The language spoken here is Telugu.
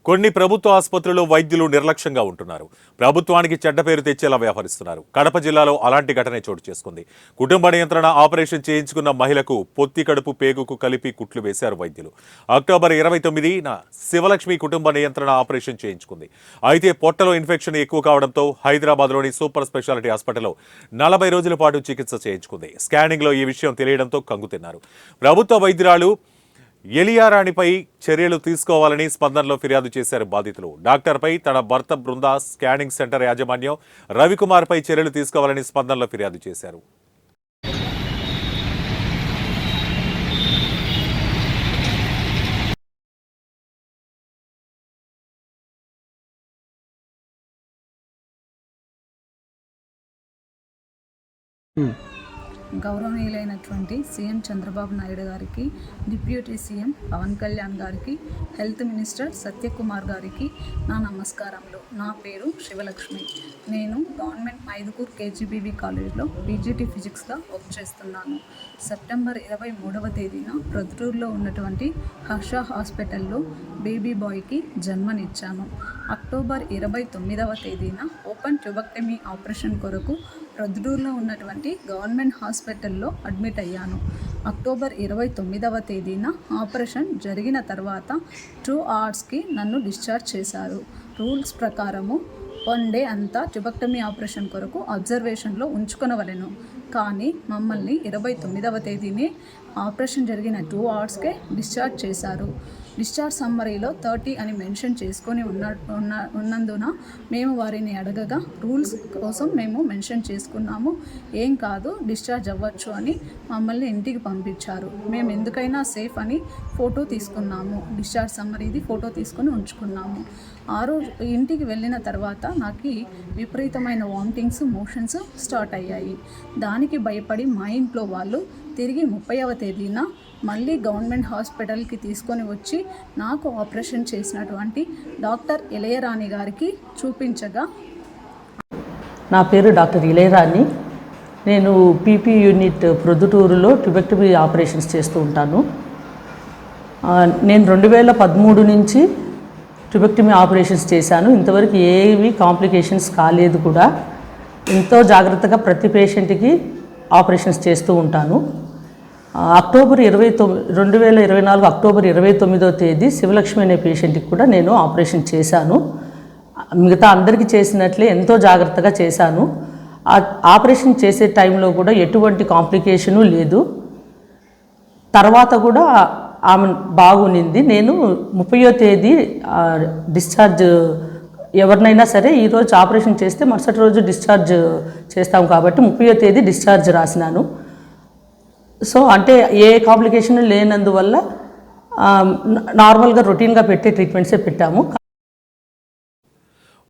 కొన్ని ప్రభుత్వ ఆసుపత్రుల్లో వైద్యులు నిర్లక్ష్యంగా ఉంటున్నారు. ప్రభుత్వానికి చెడ్డ పేరు తెచ్చేలా వ్యవహరిస్తున్నారు. కడప జిల్లాలో అలాంటి ఘటనే చోటు చేసుకుంది. కుటుంబ నియంత్రణ ఆపరేషన్ చేయించుకున్న మహిళకు పొత్తి కడుపు పేగుకు కలిపి కుట్లు వేశారు వైద్యులు. అక్టోబర్ 29న శివలక్ష్మి కుటుంబ నియంత్రణ ఆపరేషన్ చేయించుకుంది. అయితే పొట్టలో ఇన్ఫెక్షన్ ఎక్కువ కావడంతో హైదరాబాద్లోని సూపర్ స్పెషాలిటీ హాస్పిటల్లో 40 రోజుల పాటు చికిత్స చేయించుకుంది. స్కానింగ్లో ఈ విషయం తెలియడంతో కంగుతిన్నారు. ప్రభుత్వ వైద్యురాలు ఎలియారాణిపై చర్యలు తీసుకోవాలని స్పందనలో ఫిర్యాదు చేశారు బాధితులు. డాక్టర్పై తన భర్త బృందా స్కానింగ్ సెంటర్ యాజమాన్యం రవికుమార్పై చర్యలు తీసుకోవాలని స్పందనలో ఫిర్యాదు చేశారు. గౌరవనీయులైనటువంటి సీఎం చంద్రబాబు నాయుడు గారికి, డిప్యూటీ సీఎం పవన్ కళ్యాణ్ గారికి, హెల్త్ మినిస్టర్ సత్యకుమార్ గారికి నా నమస్కారములు. నా పేరు శివలక్ష్మి. నేను గవర్నమెంట్ మైదుకూర్ కేజీబీవీ కాలేజ్లో పీజీటీ ఫిజిక్స్గా వర్క్ చేస్తున్నాను. సెప్టెంబర్ 23వ తేదీన ప్రొద్దుటూరులో ఉన్నటువంటి హర్ష హాస్పిటల్లో బేబీ బాయ్కి జన్మనిచ్చాను. అక్టోబర్ 29వ తేదీన ఓపెన్ ట్యూబెక్టమీ ఆపరేషన్ కొరకు ప్రొద్దుటూరులో ఉన్నటువంటి గవర్నమెంట్ హాస్పిటల్లో అడ్మిట్ అయ్యాను. అక్టోబర్ 29వ తేదీన ఆపరేషన్ జరిగిన తర్వాత 2 అవర్స్కి నన్ను డిశ్చార్జ్ చేశారు. రూల్స్ ప్రకారము 1 డే అంతా ట్యూబెక్టమీ ఆపరేషన్ కొరకు అబ్జర్వేషన్లో ఉంచుకొనవలెను. కానీ మమ్మల్ని 29వ తేదీనే ఆపరేషన్ జరిగిన 2 అవర్స్కే డిశ్చార్జ్ చేశారు. డిశ్చార్జ్ సమ్మరీలో 30 అని మెన్షన్ చేసుకొని ఉన్నందున మేము వారిని అడగగా రూల్స్ కోసం మేము మెన్షన్ చేసుకున్నాము, ఏం కాదు డిశ్చార్జ్ అవ్వచ్చు అని మమ్మల్ని ఇంటికి పంపించారు. మేము ఎందుకైనా సేఫ్ అని ఫోటో తీసుకున్నాము. డిశ్చార్జ్ సమ్మరీది ఫోటో తీసుకొని ఉంచుకున్నాము. ఆ రోజు ఇంటికి వెళ్ళిన తర్వాత నాకు విపరీతమైన వామిటింగ్స్, మోషన్స్ స్టార్ట్ అయ్యాయి. దానికి భయపడి మా ఇంట్లో వాళ్ళు తిరిగి 30వ తేదీన మళ్ళీ గవర్నమెంట్ హాస్పిటల్కి తీసుకొని వచ్చి నాకు ఆపరేషన్ చేసినటువంటి డాక్టర్ ఇళయరాణి గారికి చూపించగా, నా పేరు డాక్టర్ ఇళయరాణి. నేను పీపీ యూనిట్ ప్రొద్దుటూరులో ట్యూబెక్టమీ ఆపరేషన్స్ చేస్తూ ఉంటాను. నేను 2013 నుంచి ట్యూబెక్టమీ ఆపరేషన్స్ చేశాను. ఇంతవరకు ఏవి కాంప్లికేషన్స్ కాలేదు కూడా. ఎంతో జాగ్రత్తగా ప్రతి పేషెంట్కి ఆపరేషన్స్ చేస్తూ ఉంటాను. అక్టోబర్ 2024 అక్టోబర్ 29వ తేదీ శివలక్ష్మి అనే పేషెంట్కి కూడా నేను ఆపరేషన్ చేశాను. మిగతా అందరికీ చేసినట్లే ఎంతో జాగ్రత్తగా చేశాను. ఆపరేషన్ చేసే టైంలో కూడా ఎటువంటి కాంప్లికేషను లేదు. తర్వాత కూడా ఆమె బాగునింది. నేను 30వ తేదీ డిశ్చార్జ్, ఎవరినైనా సరే ఈరోజు ఆపరేషన్ చేస్తే మరుసటి రోజు డిశ్చార్జ్ చేస్తాం కాబట్టి 30వ తేదీ డిశ్చార్జ్ రాసినాను. సో అంటే ఏ కాంప్లికేషన్ లేనందువల్ల నార్మల్గా రొటీన్గా పెట్టే ట్రీట్మెంట్సే పెట్టాము.